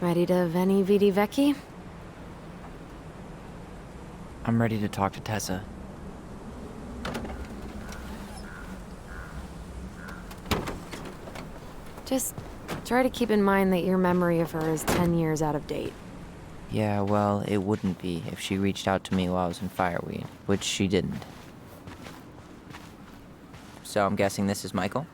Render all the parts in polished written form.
Ready to veni vidi vecchi? I'm ready to talk to Tessa. Just try to keep in mind that your memory of her is 10 years out of date. Yeah, well, it wouldn't be if she reached out to me while I was in Fireweed, which she didn't. So I'm guessing this is Michael?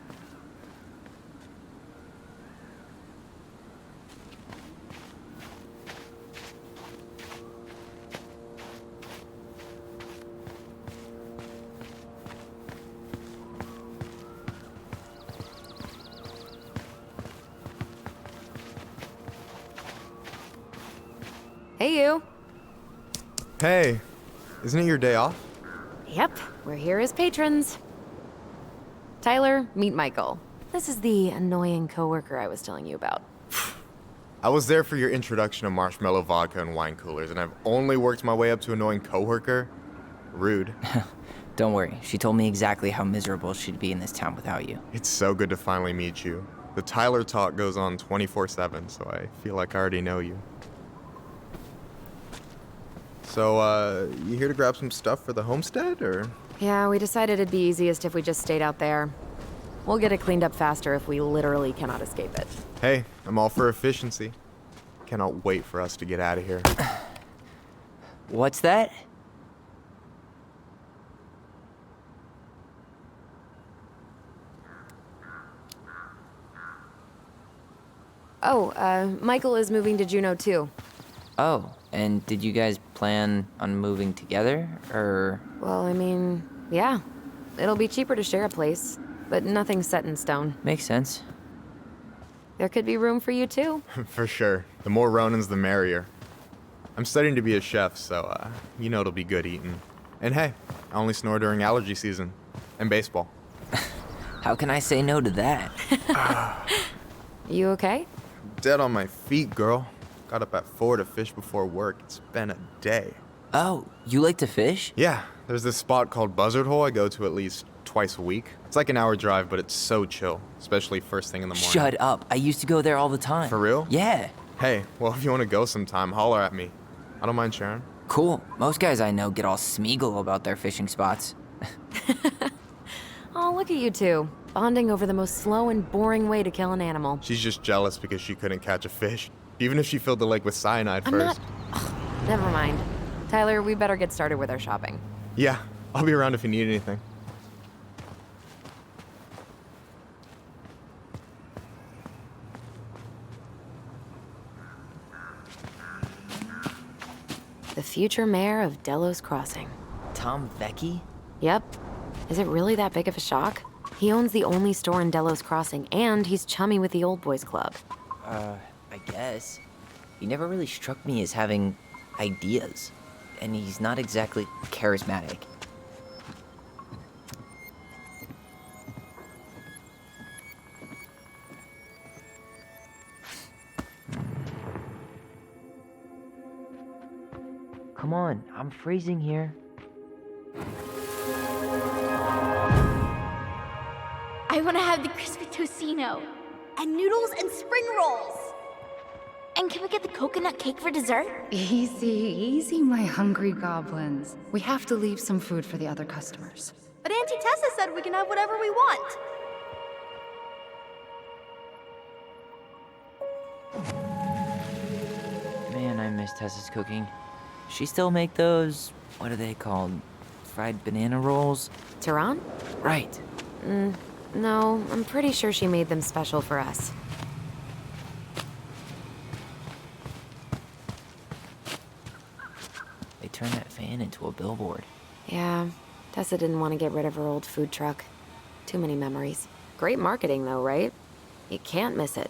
Hey, you. Hey, isn't it your day off? Yep, we're here as patrons. Tyler, meet Michael. This is the annoying coworker I was telling you about. I was there for your introduction to marshmallow vodka and wine coolers, and I've only worked my way up to annoying coworker. Rude. Don't worry, she told me exactly how miserable she'd be in this town without you. It's so good to finally meet you. The Tyler talk goes on 24/7, so I feel like I already know you. So, you here to grab some stuff for the homestead, or? Yeah, we decided it'd be easiest if we just stayed out there. We'll get it cleaned up faster if we literally cannot escape it. Hey, I'm all for efficiency. Cannot wait for us to get out of here. What's that? Oh, Michael is moving to Juneau too. Oh, and did you guys plan on moving together, or? Well, I mean, yeah. It'll be cheaper to share a place, but nothing's set in stone. Makes sense. There could be room for you too. For sure. The more Ronins, the merrier. I'm studying to be a chef, so, you know it'll be good eating. And hey, I only snore during allergy season. And baseball. How can I say no to that? You okay? Dead on my feet, girl. Got up at 4 to fish before work. It's been a day. Oh, you like to fish? Yeah, there's this spot called Buzzard Hole I go to at least twice a week. It's like an hour drive, but it's so chill, especially first thing in the morning. Shut up. I used to go there all the time. For real? Yeah. Hey, well, if you want to go sometime, holler at me. I don't mind sharing. Cool. Most guys I know get all smeagol about their fishing spots. Oh, look at you two. Bonding over the most slow and boring way to kill an animal. She's just jealous because she couldn't catch a fish, even if she filled the lake with cyanide I'm first. not... Ugh, never mind. Tyler, we better get started with our shopping. Yeah, I'll be around if you need anything. The future mayor of Delos Crossing. Tom Vecchi? Yep. Is it really that big of a shock? He owns the only store in Delos Crossing, and he's chummy with the Old Boys Club. I guess. He never really struck me as having ideas. And he's not exactly charismatic. Come on, I'm freezing here. I want to have the crispy tocino, and noodles and spring rolls. And can we get the coconut cake for dessert? Easy, easy, my hungry goblins. We have to leave some food for the other customers. But Auntie Tessa said we can have whatever we want. Man, I miss Tessa's cooking. She still make those, what are they called? Fried banana rolls? Tehran? Right. No, I'm pretty sure she made them special for us. They turned that fan into a billboard. Yeah, Tessa didn't want to get rid of her old food truck. Too many memories. Great marketing though, right? You can't miss it.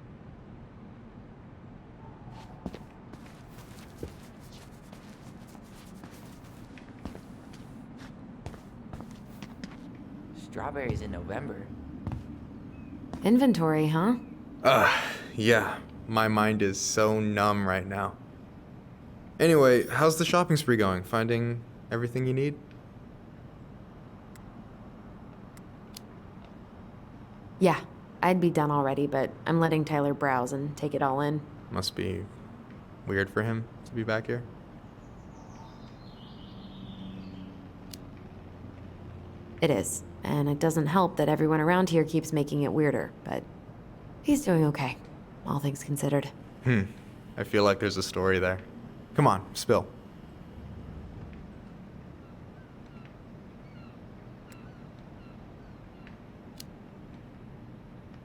Strawberries in November. Inventory, huh? Yeah. My mind is so numb right now. Anyway, how's the shopping spree going? Finding everything you need? Yeah, I'd be done already, but I'm letting Tyler browse and take it all in. Must be weird for him to be back here. It is, and it doesn't help that everyone around here keeps making it weirder, but he's doing okay, all things considered. I feel like there's a story there. Come on, spill.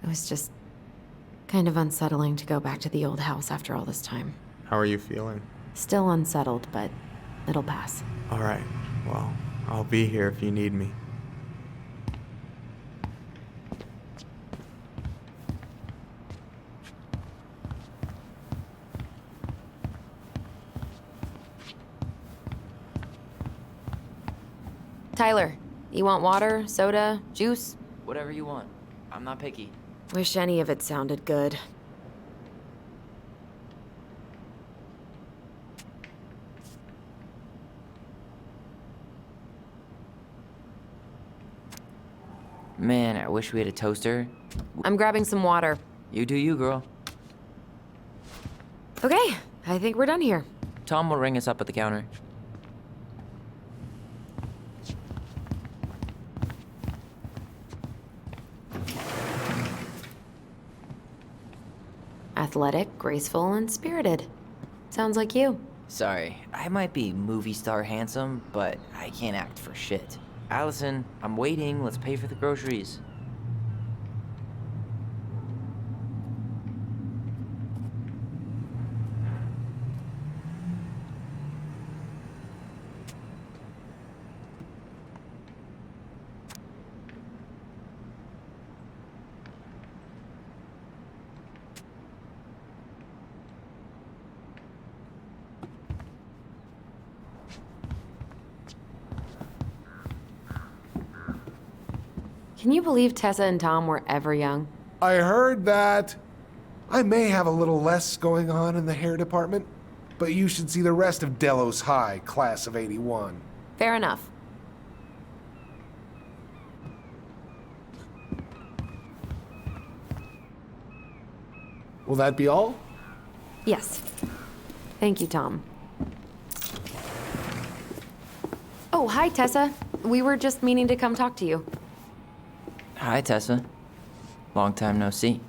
It was just kind of unsettling to go back to the old house after all this time. How are you feeling? Still unsettled, but it'll pass. All right. Well, I'll be here if you need me. Tyler, you want water, soda, juice? Whatever you want. I'm not picky. Wish any of it sounded good. Man, I wish we had a toaster. I'm grabbing some water. You do you, girl. Okay, I think we're done here. Tom will ring us up at the counter. Athletic, graceful, and spirited. Sounds like you. Sorry, I might be movie star handsome, but I can't act for shit. Allison, I'm waiting. Let's pay for the groceries. Can you believe Tessa and Tom were ever young? I heard that. I may have a little less going on in the hair department, but you should see the rest of Delos High, class of '81. Fair enough. Will that be all? Yes. Thank you, Tom. Oh, hi, Tessa. We were just meaning to come talk to you. Hi, Tessa. Long time no see.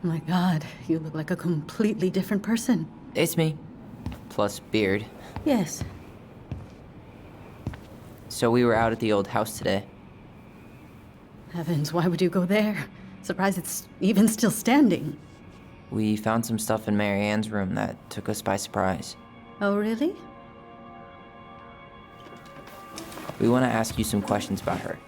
My God, you look like a completely different person. It's me. Plus beard. Yes. So we were out at the old house today. Heavens, why would you go there? Surprised it's even still standing. We found some stuff in Mary Ann's room that took us by surprise. Oh, really? We want to ask you some questions about her.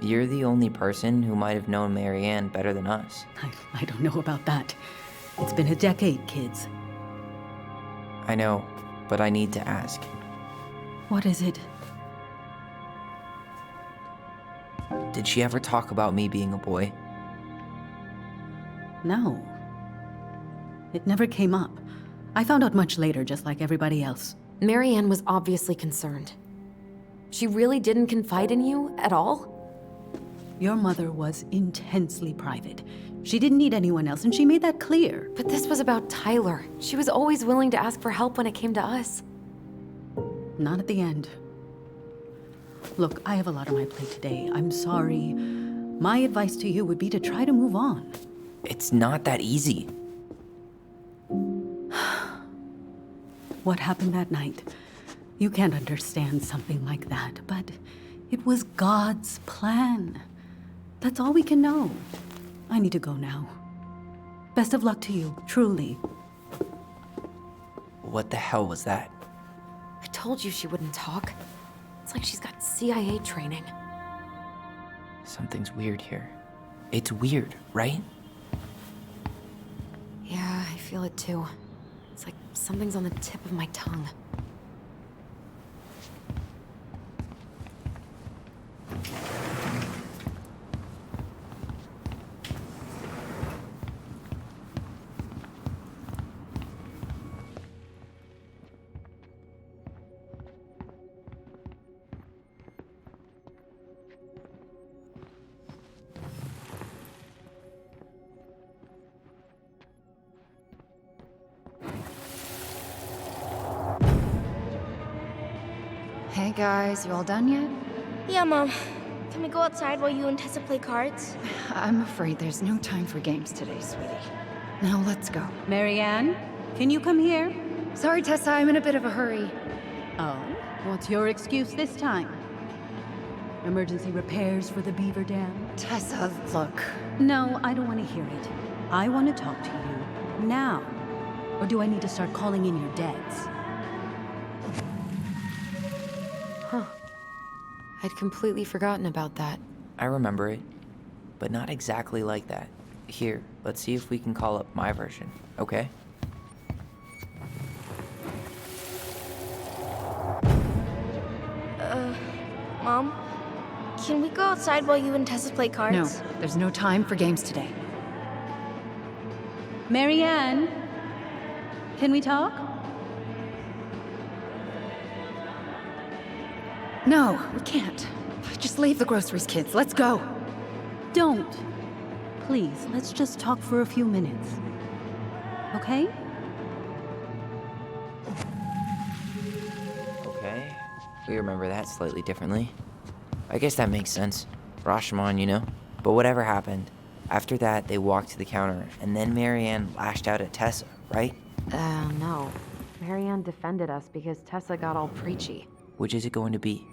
You're the only person who might have known Mary Ann better than us. I don't know about that. It's been a decade, kids. I know, but I need to ask. What is it? Did she ever talk about me being a boy? No. It never came up. I found out much later, just like everybody else. Mary Ann was obviously concerned. She really didn't confide in you at all? Your mother was intensely private. She didn't need anyone else, and she made that clear. But this was about Tyler. She was always willing to ask for help when it came to us. Not at the end. Look, I have a lot on my plate today. I'm sorry. My advice to you would be to try to move on. It's not that easy. What happened that night? You can't understand something like that, but it was God's plan. That's all we can know. I need to go now. Best of luck to you, truly. What the hell was that? I told you she wouldn't talk. It's like she's got CIA training. Something's weird here. It's weird, right? Yeah, I feel it too. It's like something's on the tip of my tongue. Hey guys, you all done yet? Yeah, Mom. Can we go outside while you and Tessa play cards? I'm afraid there's no time for games today, sweetie. Now let's go. Marianne, can you come here? Sorry, Tessa, I'm in a bit of a hurry. Oh, what's your excuse this time? Emergency repairs for the beaver dam? Tessa, look. No, I don't want to hear it. I want to talk to you now. Or do I need to start calling in your debts? I'd completely forgotten about that. I remember it, but not exactly like that. Here, let's see if we can call up my version, okay? Mom? Can we go outside while you and Tessa play cards? No, there's no time for games today. Marianne, can we talk? No, we can't. Just leave the groceries, kids. Let's go. Don't. Please, let's just talk for a few minutes. Okay? Okay, we remember that slightly differently. I guess that makes sense. Rashomon, you know? But whatever happened, after that they walked to the counter, and then Marianne lashed out at Tessa, right? No. Marianne defended us because Tessa got all preachy. Which is it going to be?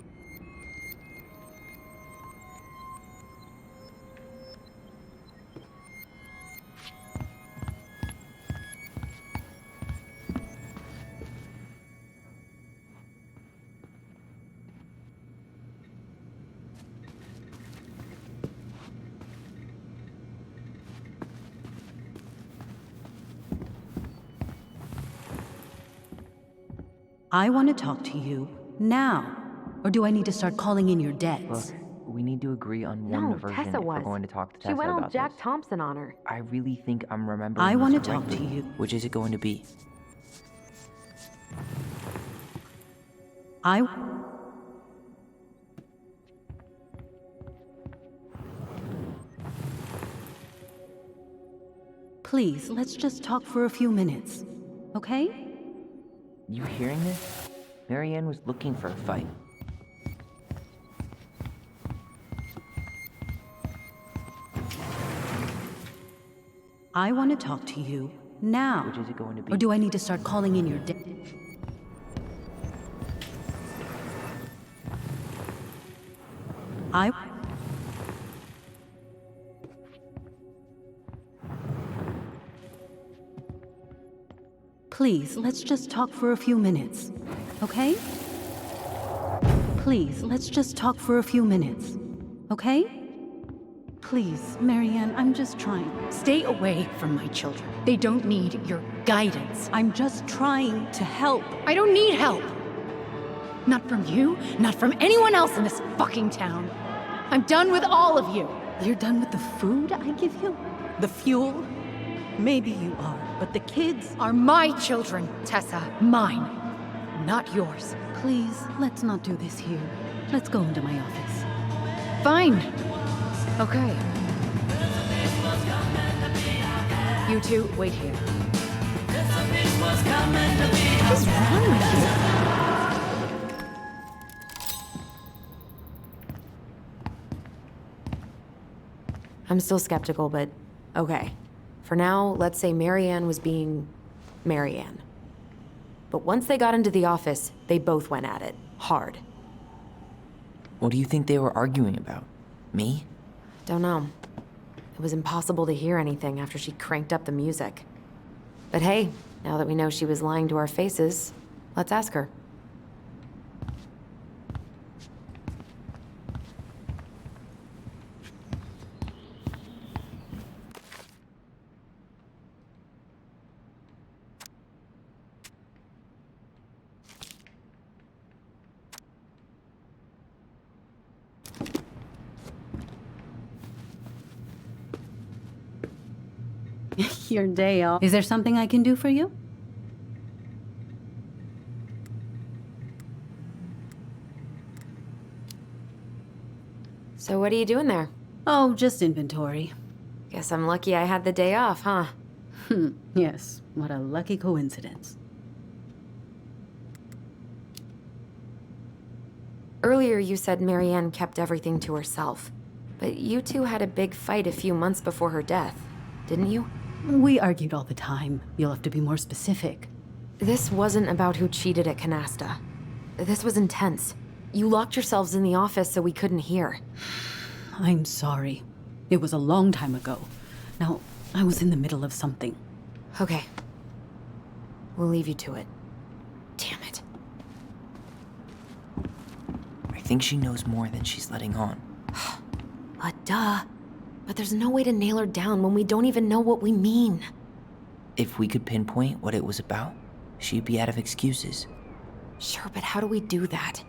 I want to talk to you now. Or do I need to start calling in your debts? Look, we need to agree on one No, version Tessa if was. we're going to talk to She Tessa went all about Jack this. Thompson on her. I really think I'm remembering I want to this talk to correctly. you. Which is it going to be? Please, let's just talk for a few minutes. Okay? You hearing this? Marianne was looking for a fight. I want to talk to you now. Which is it going to be? Or do I need to start calling in your debts? Please, let's just talk for a few minutes. Okay? Please, let's just talk for a few minutes. Okay? Please, Marianne, I'm just trying. Stay away from my children. They don't need your guidance. I'm just trying to help. I don't need help. Not from you, not from anyone else in this fucking town. I'm done with all of you. You're done with the food I give you? The fuel? Maybe you are, but the kids Are my children, Tessa. Mine. Not yours. Please, let's not do this here. Let's go into my office. Fine. Okay. You two, wait here. What's wrong with you? I'm still skeptical, but okay. For now, let's say Marianne was being Marianne. But once they got into the office, they both went at it. Hard. What do you think they were arguing about? Me? Don't know. It was impossible to hear anything after she cranked up the music. But hey, now that we know she was lying to our faces, let's ask her. Your day off. Is there something I can do for you? So what are you doing there? Oh, just inventory. Guess I'm lucky I had the day off, huh? Yes, what a lucky coincidence. Earlier you said Marianne kept everything to herself. But you two had a big fight a few months before her death, didn't you? We argued all the time. You'll have to be more specific. This wasn't about who cheated at Canasta. This was intense. You locked yourselves in the office so we couldn't hear. I'm sorry. It was a long time ago. Now, I was in the middle of something. Okay. We'll leave you to it. Damn it. I think she knows more than she's letting on. Duh. But there's no way to nail her down when we don't even know what we mean. If we could pinpoint what it was about, she'd be out of excuses. Sure, but how do we do that?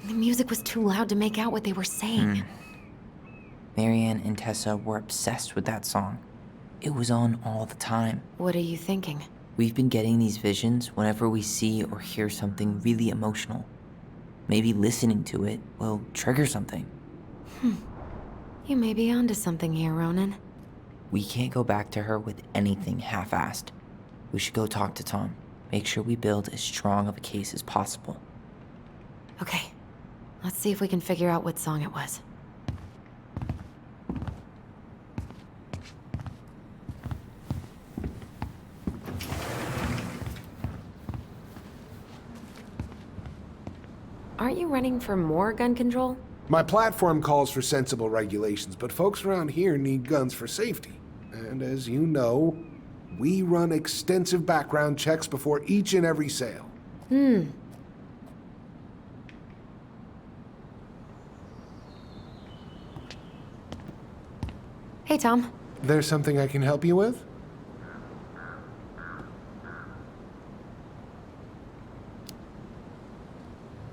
The music was too loud to make out what they were saying. Marianne and Tessa were obsessed with that song. It was on all the time. What are you thinking? We've been getting these visions whenever we see or hear something really emotional. Maybe listening to it will trigger something. You may be onto something here, Ronan. We can't go back to her with anything half-assed. We should go talk to Tom. Make sure we build as strong of a case as possible. Okay. Let's see if we can figure out what song it was. Aren't you running for more gun control? My platform calls for sensible regulations, but folks around here need guns for safety. And as you know, we run extensive background checks before each and every sale. Hey, Tom. There's something I can help you with?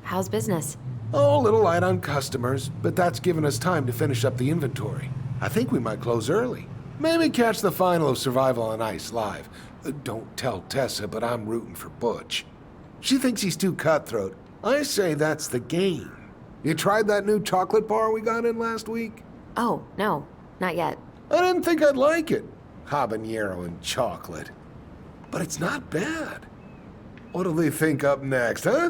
How's business? Oh, a little light on customers, but that's given us time to finish up the inventory. I think we might close early. Maybe catch the final of Survival on Ice live. Don't tell Tessa, but I'm rooting for Butch. She thinks he's too cutthroat. I say that's the game. You tried that new chocolate bar we got in last week? Oh, no. Not yet. I didn't think I'd like it. Habanero and chocolate. But it's not bad. What'll they think up next, huh?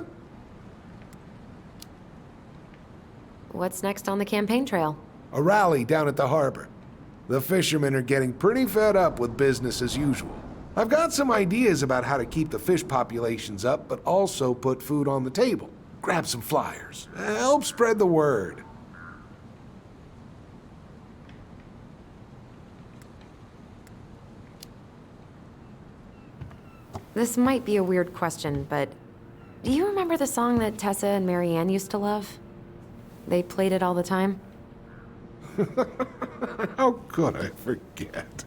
What's next on the campaign trail? A rally down at the harbor. The fishermen are getting pretty fed up with business as usual. I've got some ideas about how to keep the fish populations up, but also put food on the table. Grab some flyers. Help spread the word. This might be a weird question, but do you remember the song that Tessa and Marianne used to love? They played it all the time. How could I forget?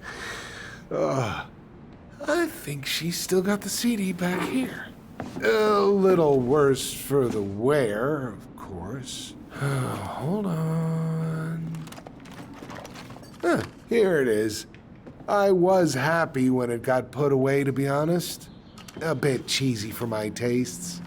I think she's still got the CD back here. A little worse for the wear, of course. Hold on. Here it is. I was happy when it got put away, to be honest. A bit cheesy for my tastes.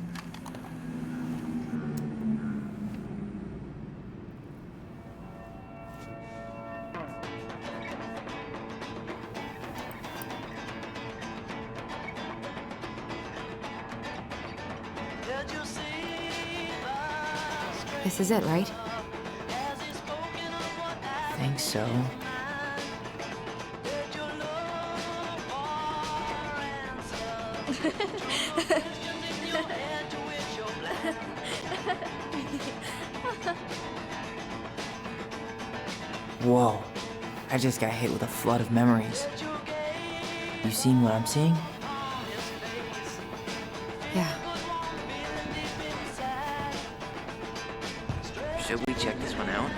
This is it, right? Think so. Whoa. I just got hit with a flood of memories. You seen what I'm seeing? Yeah. Should we check this one out?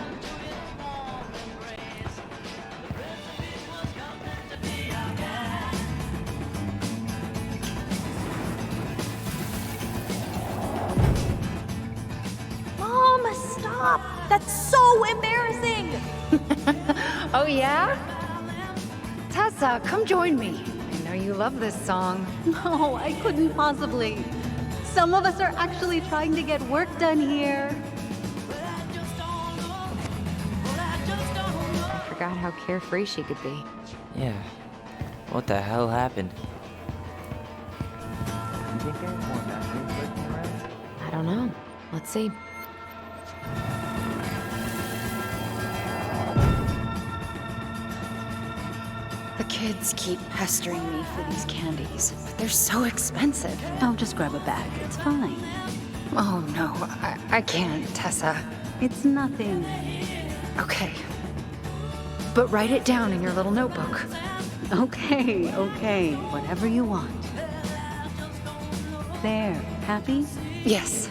Mom, stop! That's so embarrassing! Oh, yeah? Tessa, come join me. I know you love this song. No, I couldn't possibly. Some of us are actually trying to get work done here. I forgot how carefree she could be. Yeah. What the hell happened? You think there's more memories lurking around? I don't know. Let's see. The kids keep pestering me for these candies, but they're so expensive. I'll just grab a bag. It's fine. Oh no, I can't, Tessa. It's nothing. Okay. But write it down in your little notebook. Okay, okay. Whatever you want. There. Happy? Yes.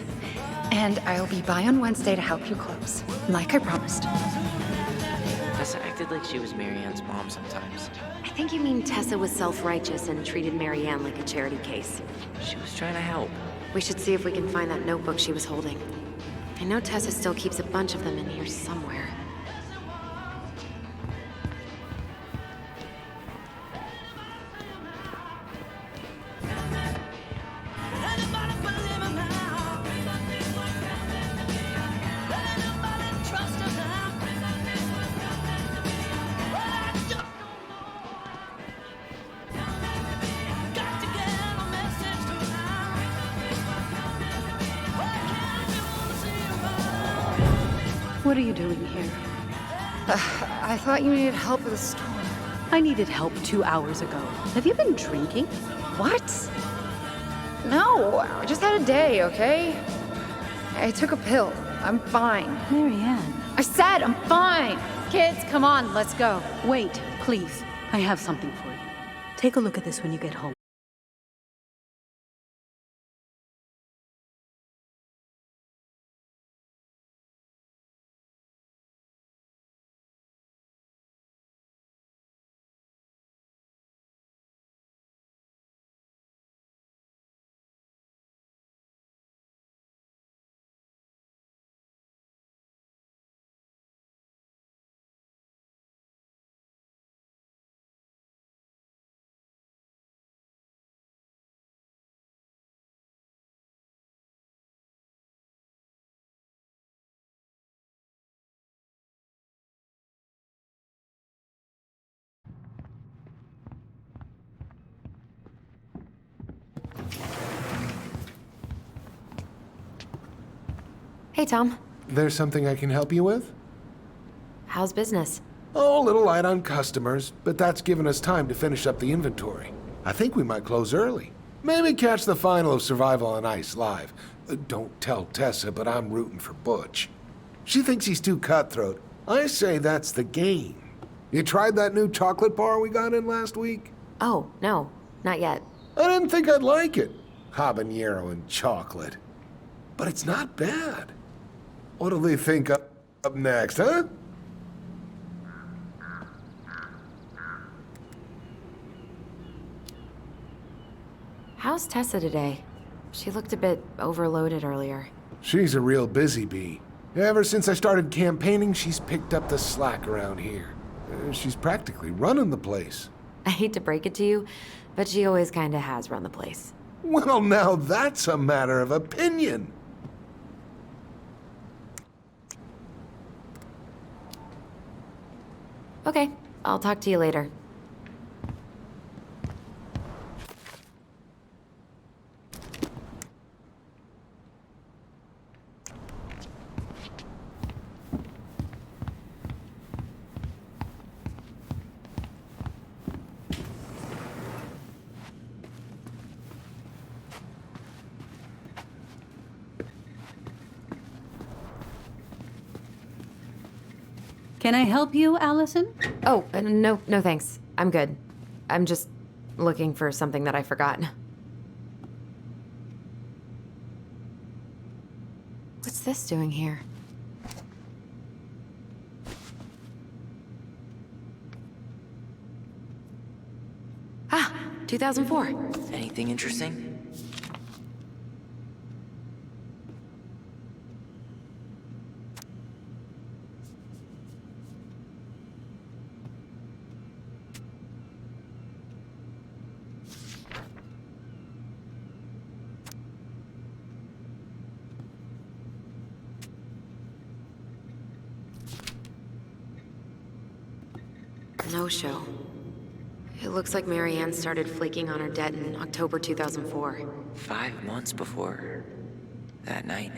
And I'll be by on Wednesday to help you close, like I promised. Tessa acted like she was Marianne's mom sometimes. I think you mean Tessa was self-righteous and treated Marianne like a charity case. She was trying to help. We should see if we can find that notebook she was holding. I know Tessa still keeps a bunch of them in here somewhere. What are you doing here? I thought you needed help with the store. I needed help 2 hours ago. Have you been drinking? What? No, I just had a day, okay? I took a pill. I'm fine. Marianne. I said I'm fine! Kids, come on, let's go. Wait, please. I have something for you. Take a look at this when you get home. Hey, Tom. There's something I can help you with? How's business? Oh, a little light on customers, but that's given us time to finish up the inventory. I think we might close early. Maybe catch the final of Survival on Ice live. Don't tell Tessa, but I'm rooting for Butch. She thinks he's too cutthroat. I say that's the game. You tried that new chocolate bar we got in last week? Oh, no, not yet. I didn't think I'd like it. Habanero and chocolate. But it's not bad. What'll they think up next, huh? How's Tessa today? She looked a bit overloaded earlier. She's a real busy bee. Ever since I started campaigning, she's picked up the slack around here. She's practically running the place. I hate to break it to you, but she always kinda has run the place. Well, now that's a matter of opinion. Okay, I'll talk to you later. Can I help you, Allison? Oh, no thanks. I'm good. I'm just looking for something that I forgot. What's this doing here? Ah, 2004. Anything interesting? No show. It looks like Marianne started flaking on her debt in October 2004. 5 months before that night.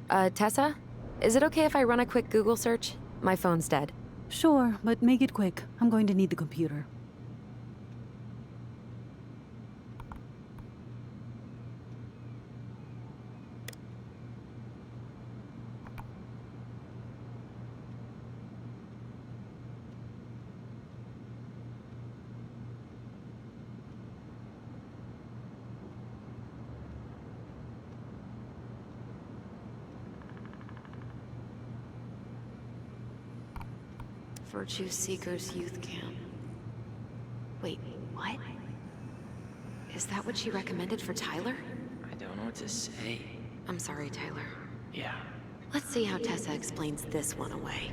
Tessa? Is it okay if I run a quick Google search? My phone's dead. Sure, but make it quick. I'm going to need the computer. Virtue Seekers Youth Camp. Wait, what? Is that what she recommended for Tyler? I don't know what to say. I'm sorry, Tyler. Yeah. Let's see how Tessa explains this one away.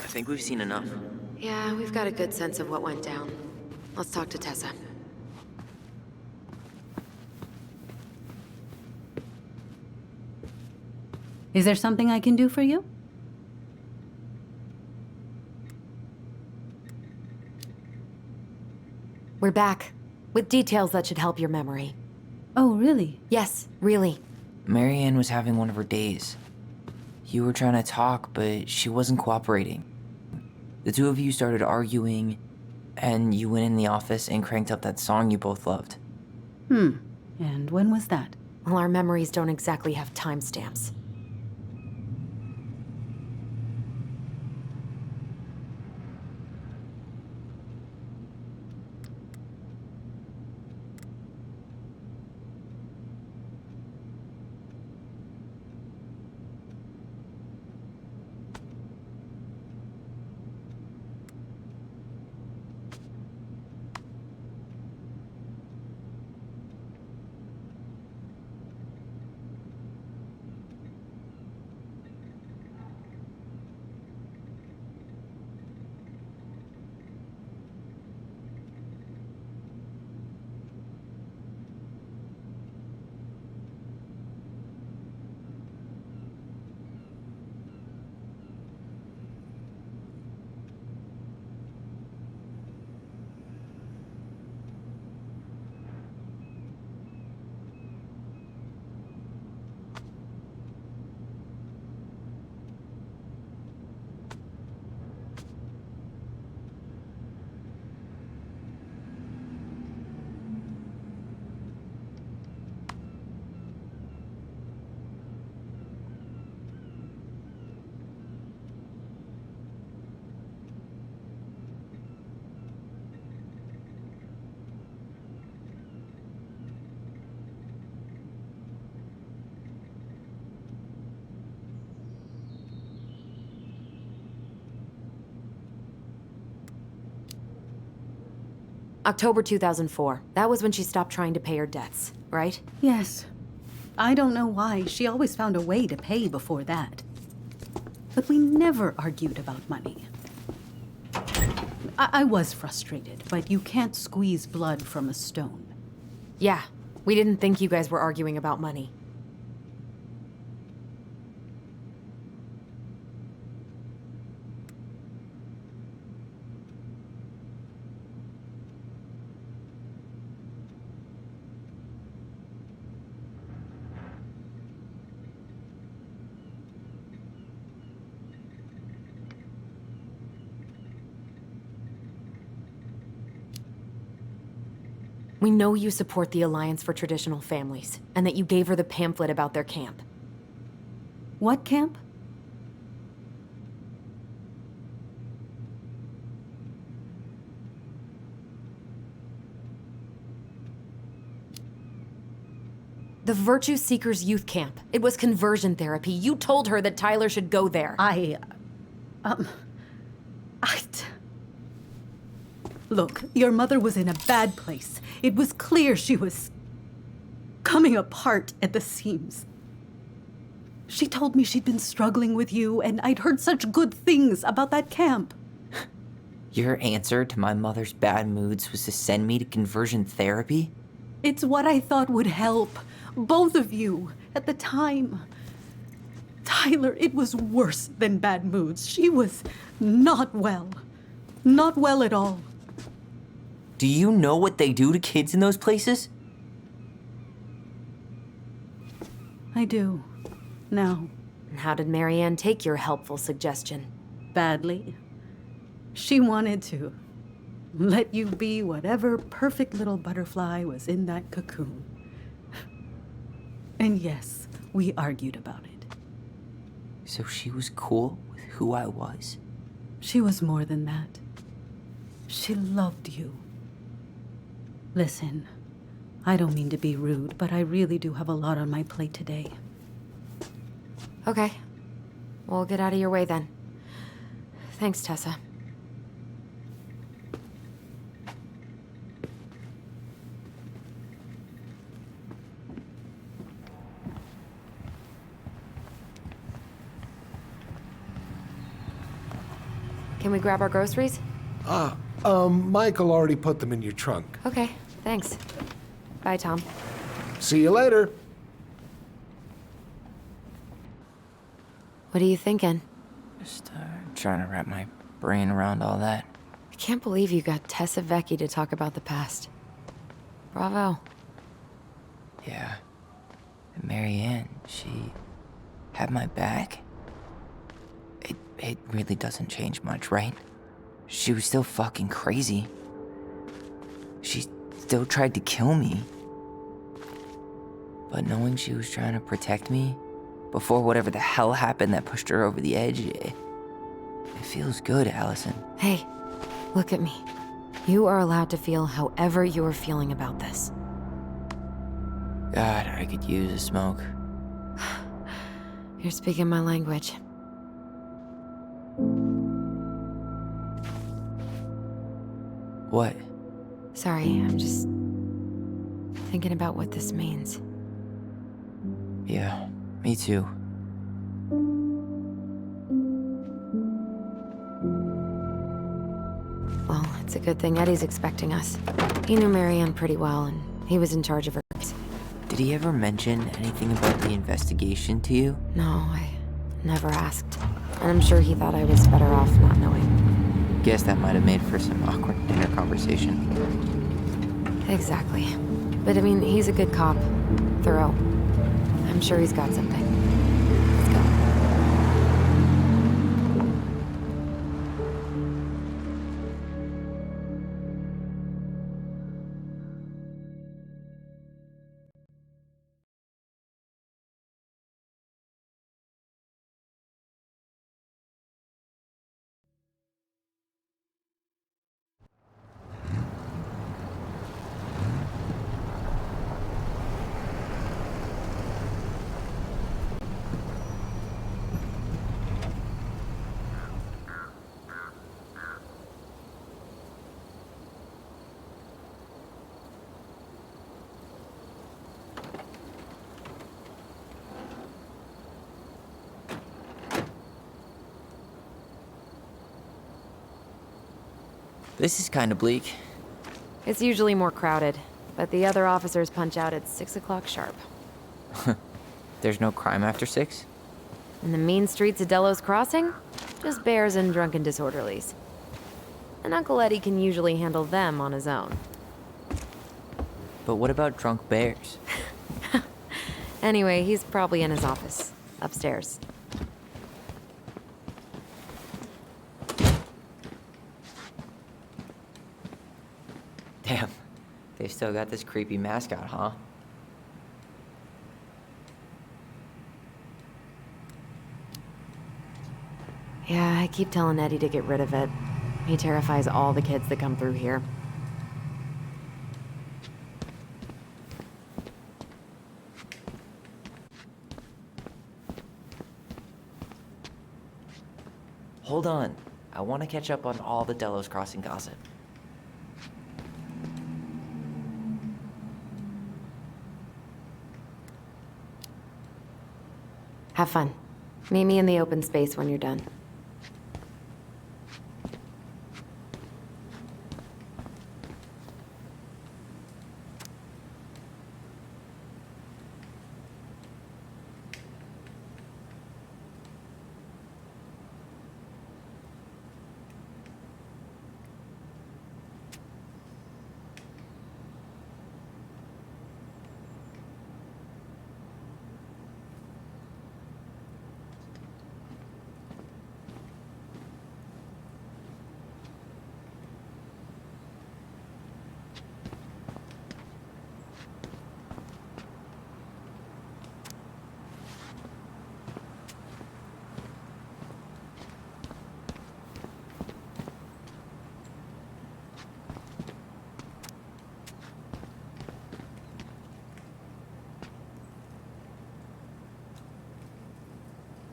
I think we've seen enough. Yeah, we've got a good sense of what went down. Let's talk to Tessa. Is there something I can do for you? We're back, with details that should help your memory. Oh, really? Yes, really. Marianne was having one of her days. You were trying to talk, but she wasn't cooperating. The two of you started arguing, and you went in the office and cranked up that song you both loved. And when was that? Well, our memories don't exactly have timestamps. October 2004. That was when she stopped trying to pay her debts, right? Yes. I don't know why. She always found a way to pay before that. But we never argued about money. I was frustrated, but you can't squeeze blood from a stone. Yeah, we didn't think you guys were arguing about money. We know you support the Alliance for Traditional Families, and that you gave her the pamphlet about their camp. What camp? The Virtue Seekers Youth Camp. It was conversion therapy. You told her that Tyler should go there. Look, your mother was in a bad place. It was clear she was coming apart at the seams. She told me she'd been struggling with you, and I'd heard such good things about that camp. Your answer to my mother's bad moods was to send me to conversion therapy? It's what I thought would help both of you at the time. Tyler, it was worse than bad moods. She was not well. Not well at all. Do you know what they do to kids in those places? I do. Now. And how did Marianne take your helpful suggestion? Badly. She wanted to let you be whatever perfect little butterfly was in that cocoon. And yes, we argued about it. So she was cool with who I was? She was more than that. She loved you. Listen, I don't mean to be rude, but I really do have a lot on my plate today. Okay. We'll get out of your way then. Thanks, Tessa. Can we grab our groceries? Michael already put them in your trunk. Okay, thanks. Bye, Tom. See you later. What are you thinking? Just trying to wrap my brain around all that. I can't believe you got Tessa Vecchi to talk about the past. Bravo. Yeah. And Marianne, she had my back. It really doesn't change much, right? She was still fucking crazy. She still tried to kill me. But knowing she was trying to protect me before whatever the hell happened that pushed her over the edge, it feels good, Allison. Hey, look at me. You are allowed to feel however you are feeling about this. God, I could use a smoke. You're speaking my language. What? Sorry, I'm just thinking about what this means. Yeah, me too. Well, it's a good thing Eddie's expecting us. He knew Marianne pretty well, and he was in charge of her. Did he ever mention anything about the investigation to you? No, I never asked. And I'm sure he thought I was better off not knowing. Guess that might have made for some awkward dinner conversation. Exactly. But I mean, he's a good cop. Thorough. I'm sure he's got something. Let's go. This is kind of bleak. It's usually more crowded, but the other officers punch out at 6 o'clock sharp. There's no crime after 6? In the mean streets of Delos Crossing, just bears and drunken disorderlies. And Uncle Eddie can usually handle them on his own. But what about drunk bears? Anyway, he's probably in his office, upstairs. Damn, They still got this creepy mascot, huh? Yeah, I keep telling Eddie to get rid of it. He terrifies all the kids that come through here. Hold on. I want to catch up on all the Delos Crossing gossip. Have fun. Meet me in the open space when you're done.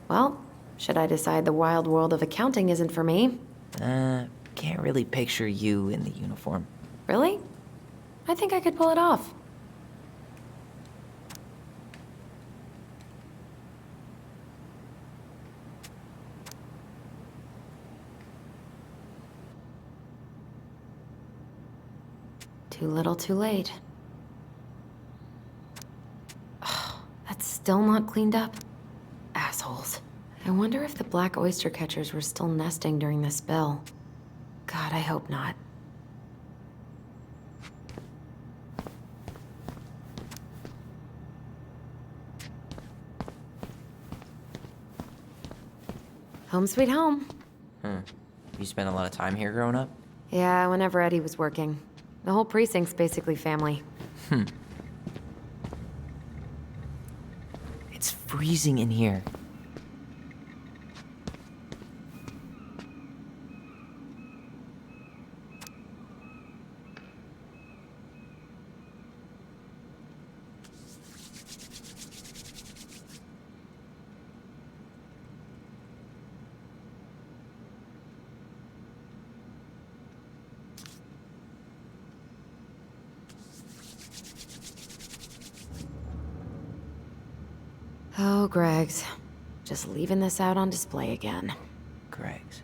Well, should I decide the wild world of accounting isn't for me? Can't really picture you in the uniform. Really? I think I could pull it off. Too little, too late. Ugh, that's still not cleaned up. Assholes. I wonder if the black oyster catchers were still nesting during the spill. God, I hope not. Home sweet home. You spent a lot of time here growing up? Yeah, whenever Eddie was working. The whole precinct's basically family. It's freezing in here. Oh, Greg's. Just leaving this out on display again. Greg's.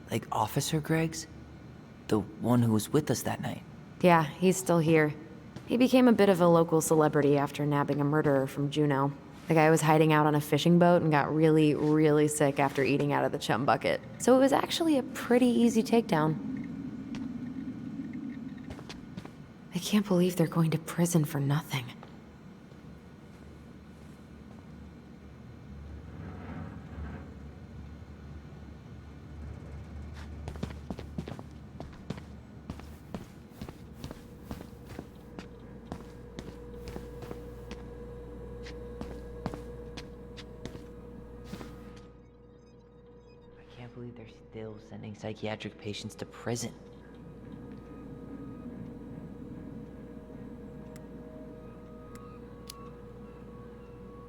Like Officer Greg's? The one who was with us that night. Yeah, he's still here. He became a bit of a local celebrity after nabbing a murderer from Juneau. The guy was hiding out on a fishing boat and got really, really sick after eating out of the chum bucket. So it was actually a pretty easy takedown. I can't believe they're going to prison for nothing. I can't believe they're still sending psychiatric patients to prison.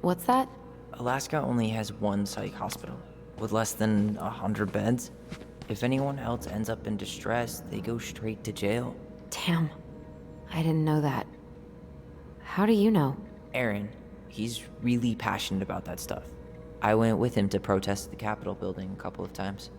What's that? Alaska only has one psych hospital, with less than 100 beds. If anyone else ends up in distress, they go straight to jail. Damn. I didn't know that. How do you know? Aaron, he's really passionate about that stuff. I went with him to protest the Capitol building a couple of times.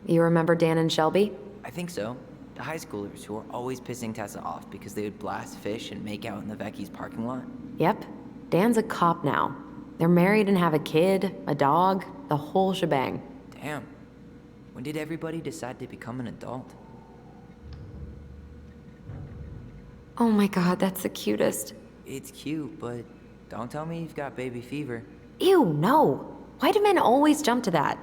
You remember Dan and Shelby? I think so. The high schoolers who were always pissing Tessa off because they would blast fish and make out in the Vecchi's parking lot. Yep. Dan's a cop now. They're married and have a kid, a dog, the whole shebang. Damn. When did everybody decide to become an adult? Oh my god, that's the cutest. It's cute, but don't tell me you've got baby fever. Ew, no. Why do men always jump to that?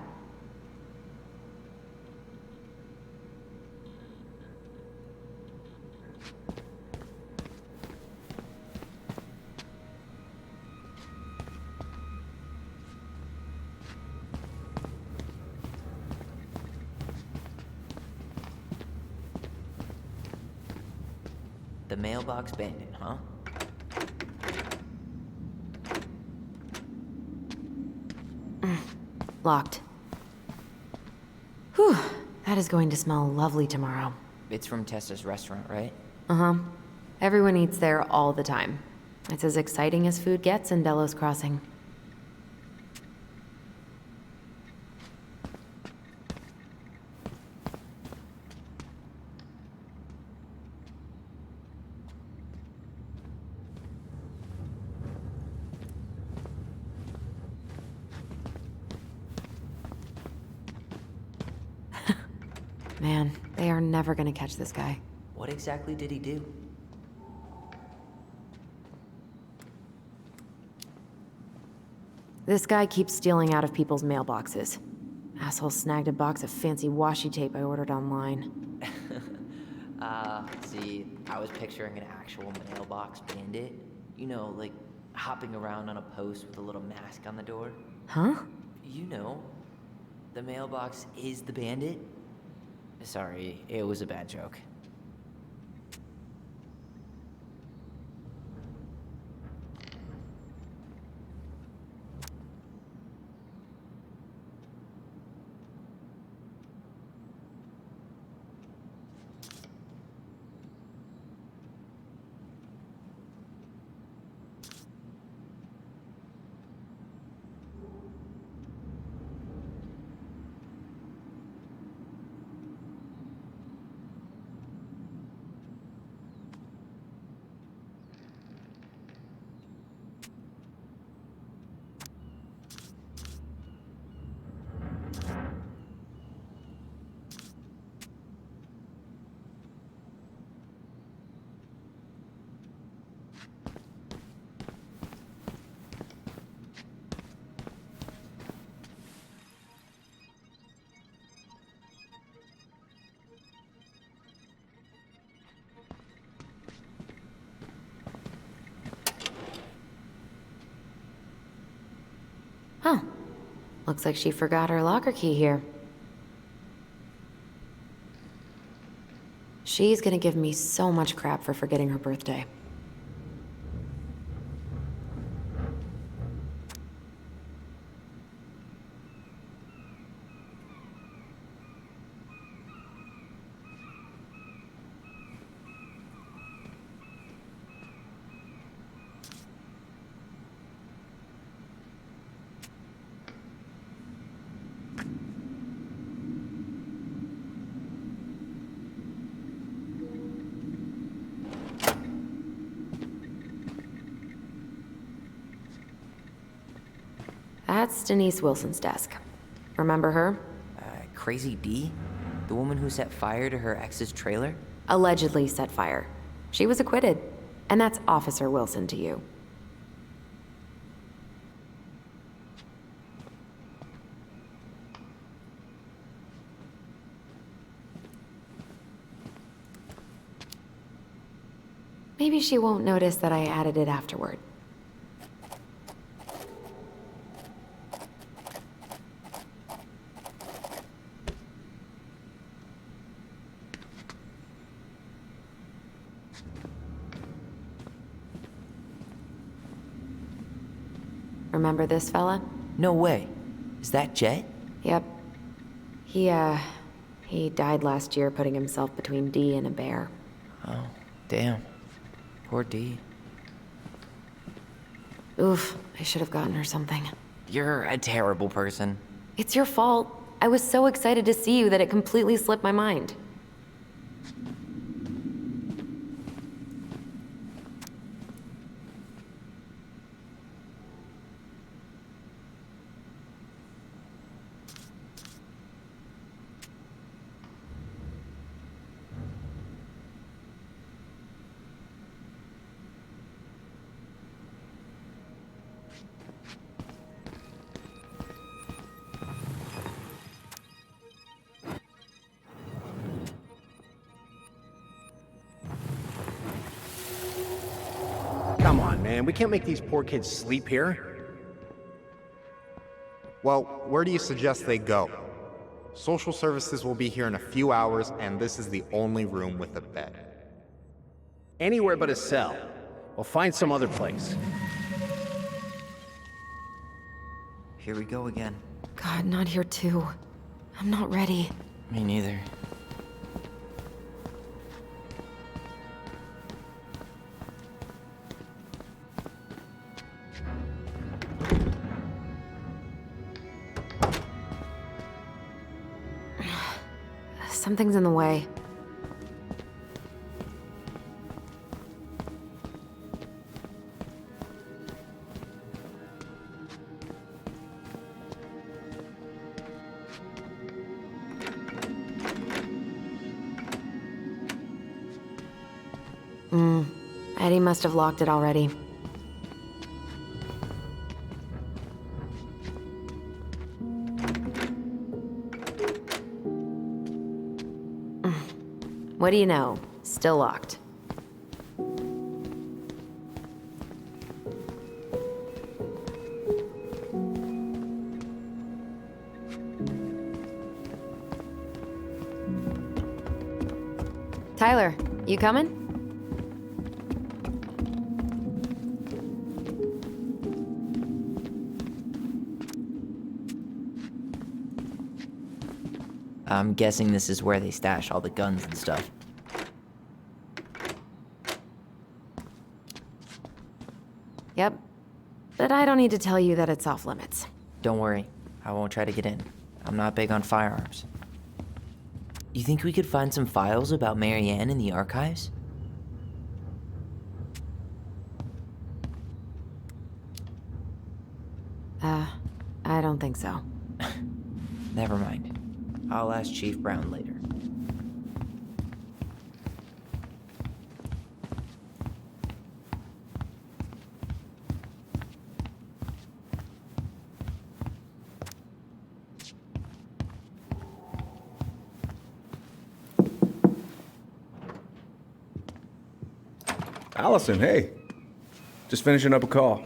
The mailbox bandit, huh? Locked. Whew, that is going to smell lovely tomorrow. It's from Tessa's restaurant, right? Uh-huh. Everyone eats there all the time. It's as exciting as food gets in Delos Crossing. Man, they are never gonna catch this guy. What exactly did he do? This guy keeps stealing out of people's mailboxes. Asshole snagged a box of fancy washi tape I ordered online. See, I was picturing an actual mailbox bandit. You know, like hopping around on a post with a little mask on the door. Huh? You know, the mailbox is the bandit. Sorry, it was a bad joke. Huh. Looks like she forgot her locker key here. She's gonna give me so much crap for forgetting her birthday. That's Denise Wilson's desk. Remember her? Crazy D? The woman who set fire to her ex's trailer? Allegedly set fire. She was acquitted. And that's Officer Wilson to you. Maybe she won't notice that I added it afterward. Remember this fella? No way. Is that Jet? Yep. He died last year putting himself between D and a bear. Oh, damn. Poor D. Oof, I should have gotten her something. You're a terrible person. It's your fault. I was so excited to see you that it completely slipped my mind. Come on, man. We can't make these poor kids sleep here. Well, where do you suggest they go? Social services will be here in a few hours, and this is the only room with a bed. Anywhere but a cell. We'll find some other place. Here we go again. God, not here too. I'm not ready. Me neither. Something's in the way. Eddie must have locked it already. What do you know? Still locked. Tyler, you coming? I'm guessing this is where they stash all the guns and stuff. Yep. But I don't need to tell you that it's off limits. Don't worry, I won't try to get in. I'm not big on firearms. You think we could find some files about Marianne in the archives? I don't think so. Never mind. I'll ask Chief Brown later. Allison, hey. Just finishing up a call.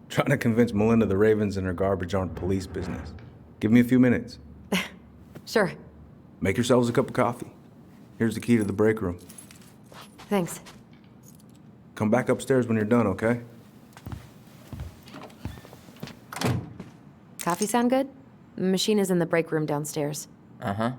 Trying to convince Melinda the Ravens and her garbage aren't police business. Give me a few minutes. Sure. Make yourselves a cup of coffee. Here's the key to the break room. Thanks. Come back upstairs when you're done, okay? Coffee sound good? The machine is in the break room downstairs. Uh-huh.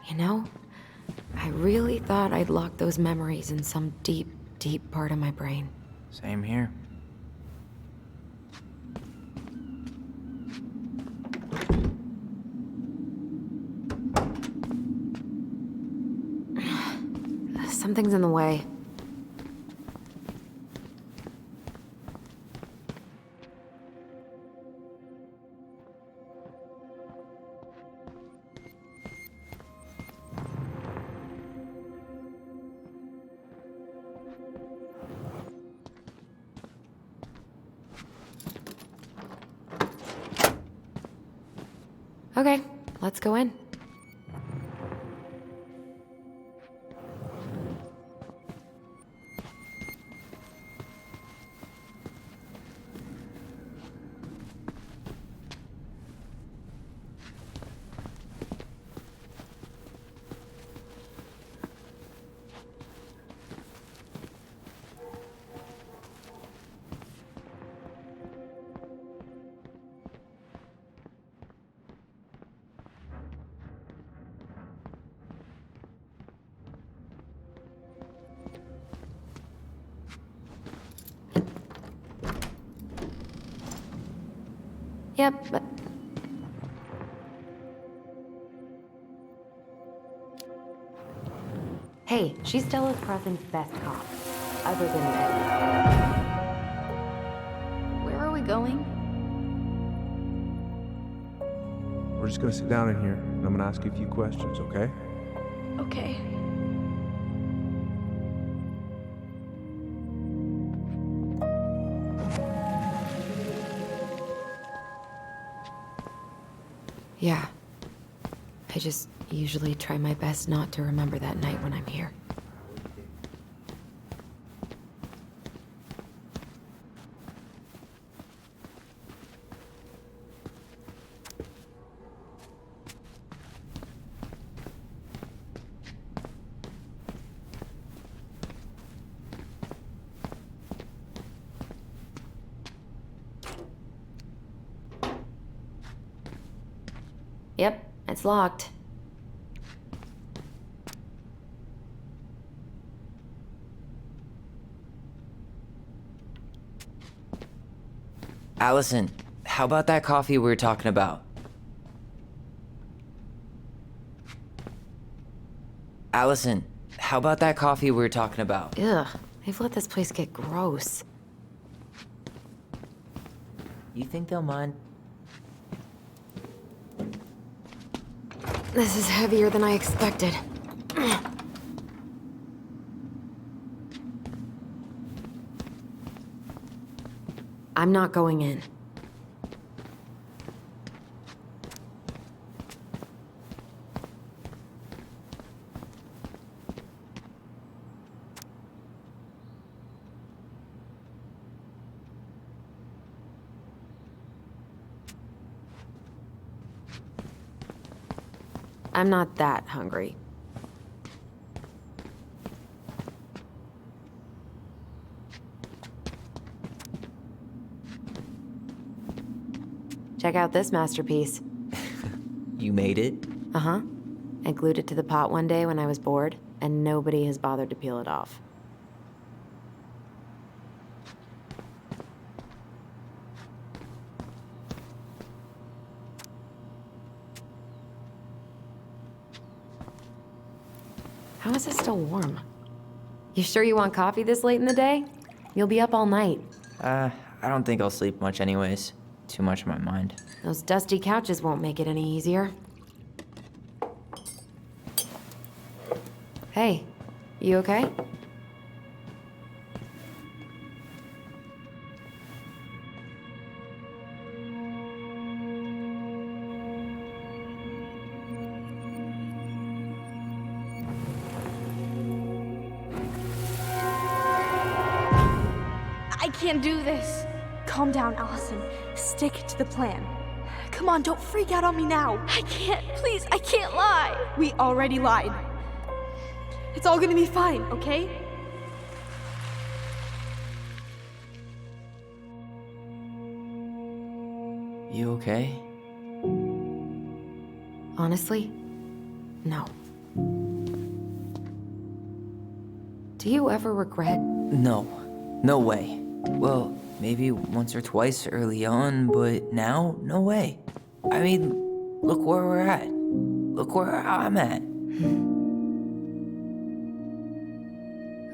You know, I really thought I'd locked those memories in some deep, deep part of my brain. Same here. Something's in the way. Okay, let's go in. Yep, but... Hey, she's Stella Crescent's best cop. other than Eddie. Where are we going? We're just gonna sit down in here, and I'm gonna ask you a few questions, okay? Okay. Yeah. I just usually try my best not to remember that night when I'm here. Yep, it's locked. Allison, how about that coffee we were talking about? Allison, how about that coffee we were talking about? Ugh, they've let this place get gross. You think they'll mind? This is heavier than I expected. I'm not going in. I'm not that hungry. Check out this masterpiece. You made it? Uh-huh. I glued it to the pot one day when I was bored, and nobody has bothered to peel it off. How is it still warm? You sure you want coffee this late in the day? You'll be up all night. I don't think I'll sleep much anyways. Too much on my mind. Those dusty couches won't make it any easier. Hey, you okay? I can't do this. Calm down, Allison. Stick to the plan. Come on, don't freak out on me now. I can't. Please, I can't lie. We already lied. It's all gonna be fine, okay? You okay? Honestly, no. Do you ever regret? No. No way. Well, maybe once or twice early on, but now, no way. I mean, look where we're at. Look where I'm at.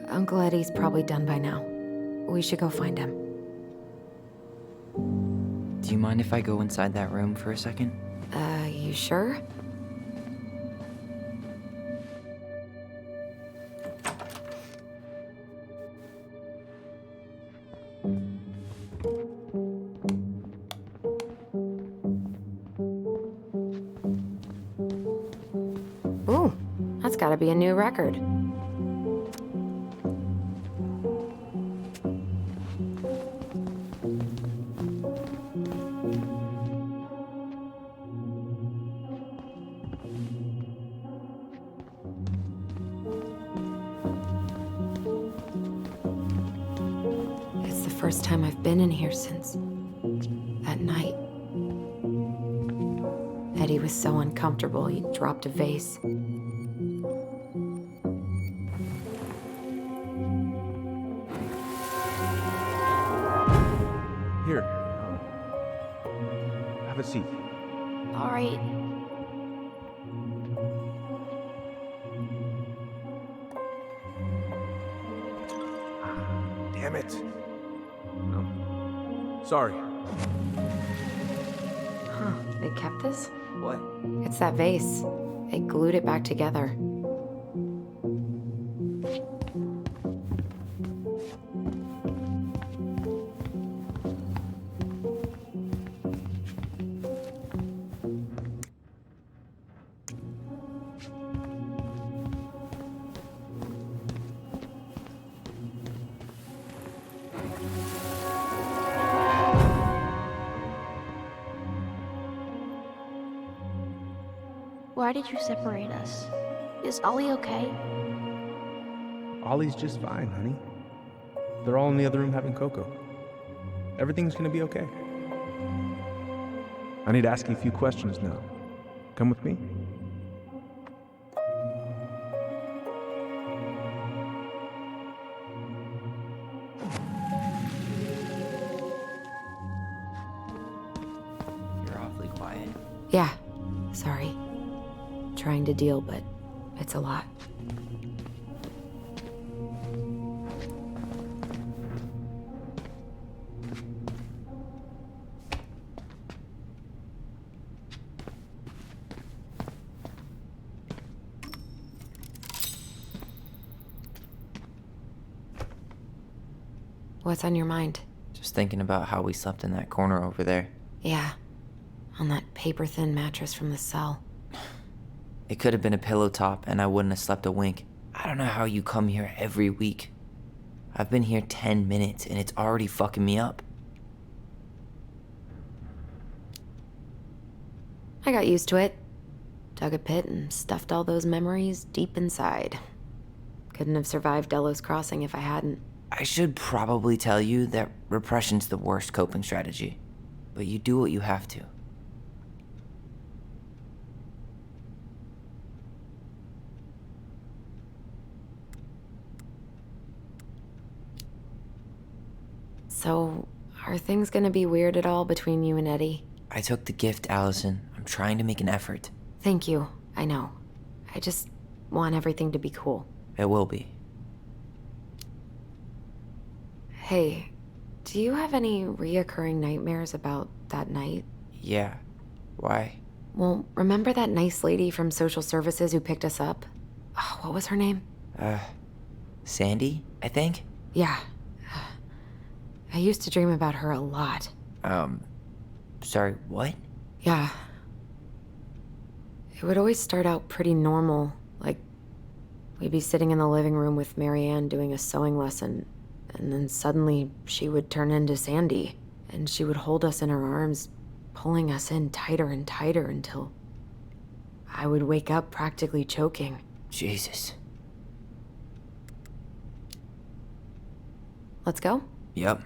Uncle Eddie's probably done by now. We should go find him. Do you mind if I go inside that room for a second? You sure? Ooh, that's gotta be a new record. It's the first time I've been in here since that night. Eddie was so uncomfortable, he dropped a vase. Here, have a seat. All right. Damn it. No. Sorry. Huh, they kept this? What? It's that vase. They glued it back together. Why did you separate us? Is Ollie okay? Ollie's just fine, honey. They're all in the other room having cocoa. Everything's gonna be okay. I need to ask you a few questions now. Come with me? You're awfully quiet. Yeah, sorry. Trying to deal, but it's a lot. What's on your mind? Just thinking about how we slept in that corner over there. Yeah, on that paper-thin mattress from the cell. It could have been a pillow top and I wouldn't have slept a wink. I don't know how you come here every week. I've been here 10 minutes and it's already fucking me up. I got used to it. Dug a pit and stuffed all those memories deep inside. Couldn't have survived Delos Crossing if I hadn't. I should probably tell you that repression's the worst coping strategy, but you do what you have to. So, are things gonna be weird at all between you and Eddie? I took the gift, Allison. I'm trying to make an effort. Thank you, I know. I just want everything to be cool. It will be. Hey, do you have any reoccurring nightmares about that night? Yeah. Why? Well, remember that nice lady from social services who picked us up? Oh, what was her name? Sandy, I think? Yeah. I used to dream about her a lot. Sorry, what? Yeah. It would always start out pretty normal, like we'd be sitting in the living room with Marianne doing a sewing lesson, and then suddenly she would turn into Sandy, and she would hold us in her arms, pulling us in tighter and tighter until I would wake up practically choking. Jesus. Let's go? Yep.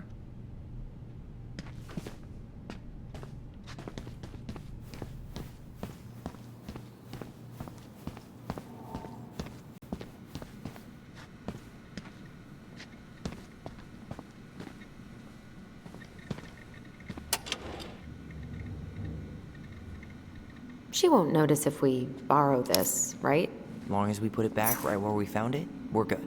She won't notice if we borrow this, right? As long as we put it back right where we found it, we're good.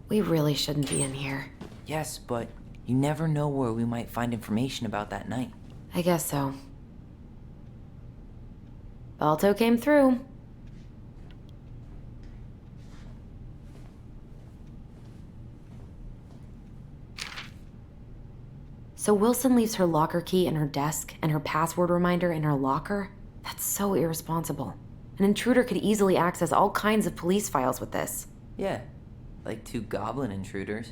We really shouldn't be in here. Yes, but you never know where we might find information about that night. I guess so. Balto came through. So Wilson leaves her locker key in her desk and her password reminder in her locker? That's so irresponsible. An intruder could easily access all kinds of police files with this. Yeah, like 2 goblin intruders.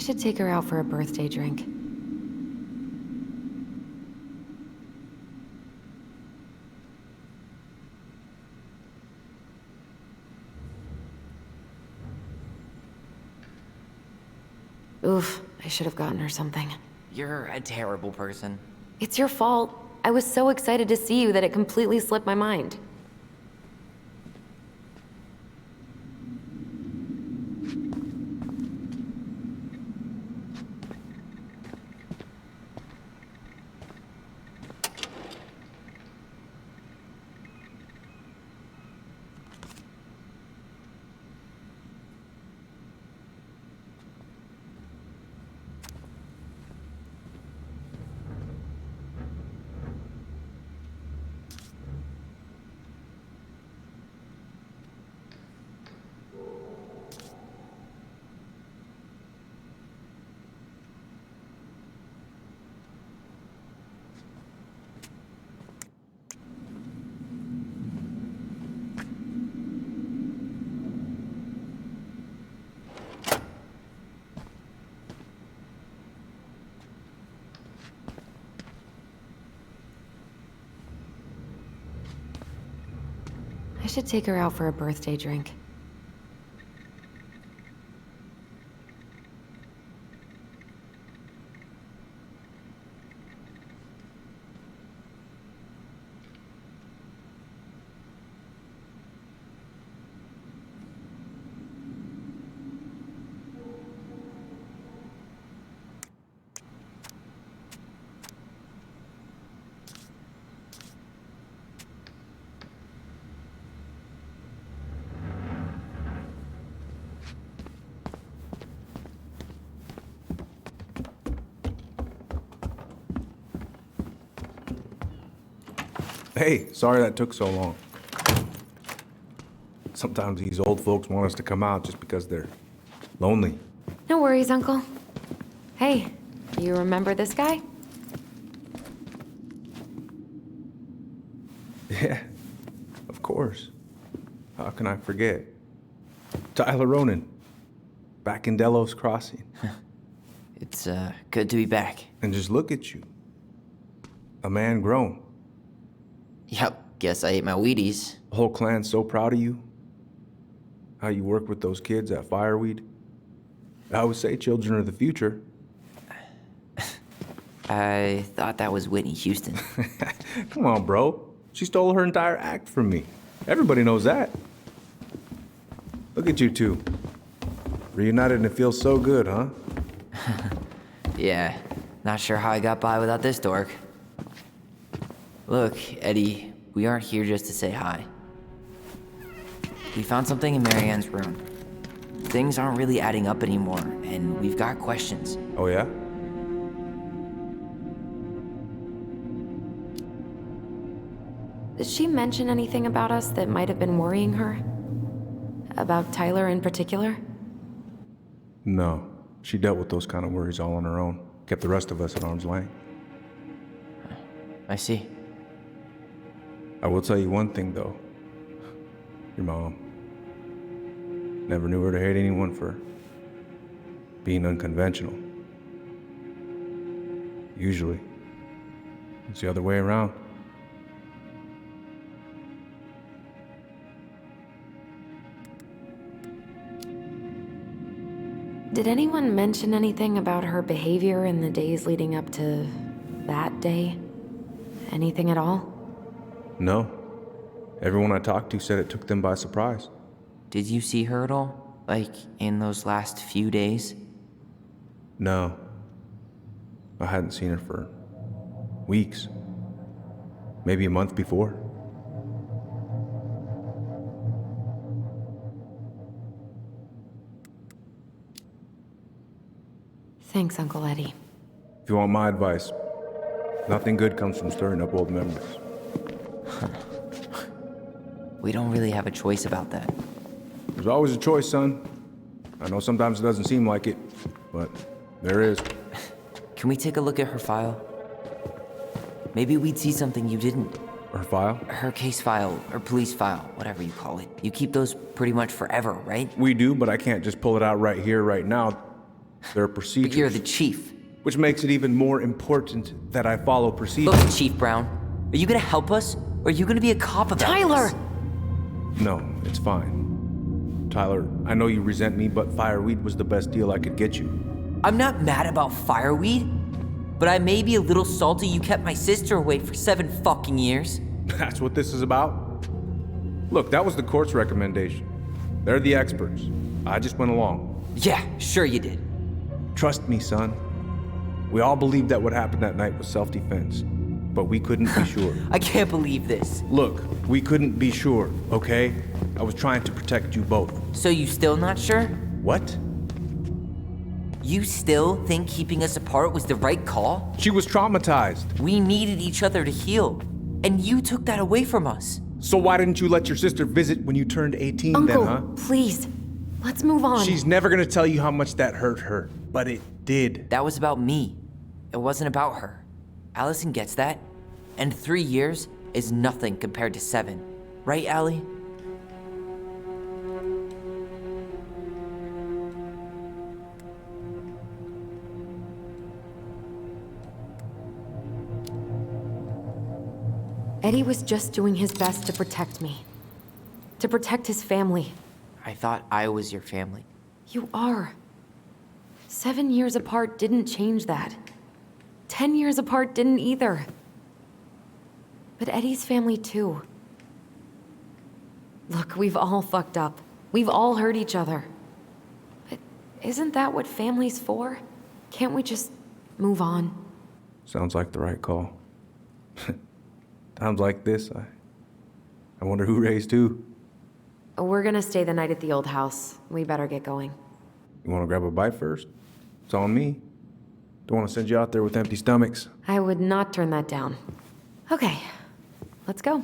should take her out for a birthday drink. Oof, I should have gotten her something. You're a terrible person. It's your fault. I was so excited to see you that it completely slipped my mind. I should take her out for a birthday drink. Hey, sorry that took so long. Sometimes these old folks want us to come out just because they're lonely. No worries, Uncle. Hey, you remember this guy? Yeah, of course. How can I forget? Tyler Ronan, back in Delos Crossing. It's, good to be back. And just look at you. A man grown. Yep, guess I ate my Wheaties. The whole clan's so proud of you. How you work with those kids at Fireweed. I would say children are the future. I thought that was Whitney Houston. Come on, bro. She stole her entire act from me. Everybody knows that. Look at you two. Reunited and it feels so good, huh? Yeah, not sure how I got by without this dork. Look, Eddie, we aren't here just to say hi. We found something in Marianne's room. Things aren't really adding up anymore, and we've got questions. Oh, yeah? Did she mention anything about us that might have been worrying her? About Tyler in particular? No. She dealt with those kind of worries all on her own. Kept the rest of us at arm's length. I see. I will tell you one thing, though. Your mom. Never knew her to hate anyone for being unconventional. Usually, it's the other way around. Did anyone mention anything about her behavior in the days leading up to that day? Anything at all? No. Everyone I talked to said it took them by surprise. Did you see her at all? Like, in those last few days? No. I hadn't seen her for weeks. Maybe a month before. Thanks, Uncle Eddie. If you want my advice, nothing good comes from stirring up old memories. We don't really have a choice about that. There's always a choice, son. I know sometimes it doesn't seem like it, but there is. Can we take a look at her file? Maybe we'd see something you didn't. Her file? Her case file, or police file, whatever you call it. You keep those pretty much forever, right? We do, but I can't just pull it out right here, right now. There are procedures. But you're the chief. Which makes it even more important that I follow procedures. Look, Chief Brown, are you gonna help us, or are you gonna be a cop about Tyler! this? No, it's fine. Tyler, I know you resent me, but fireweed was the best deal I could get you. I'm not mad about fireweed, but I may be a little salty you kept my sister away for 7 fucking years. That's what this is about? Look, that was the court's recommendation. They're the experts. I just went along. Yeah, sure you did. Trust me, son. We all believed that what happened that night was self-defense, but we couldn't be sure. I can't believe this. Look, we couldn't be sure, okay? I was trying to protect you both. So you still not sure? What? You still think keeping us apart was the right call? She was traumatized. We needed each other to heal, and you took that away from us. So why didn't you let your sister visit when you turned 18 Uncle, then, huh? please. Let's move on. She's never gonna tell you how much that hurt her, but it did. That was about me. It wasn't about her. Allison gets that, and 3 years is nothing compared to 7. Right, Allie? Eddie was just doing his best to protect me. To protect his family. I thought I was your family. You are. 7 years apart didn't change that. 10 years apart didn't either. But Eddie's family too. Look, we've all fucked up. We've all hurt each other. But isn't that what family's for? Can't we just move on? Sounds like the right call. Times like this, I wonder who raised who. We're gonna stay the night at the old house. We better get going. You wanna grab a bite first? It's on me. Don't wanna send you out there with empty stomachs. I would not turn that down. Okay, let's go.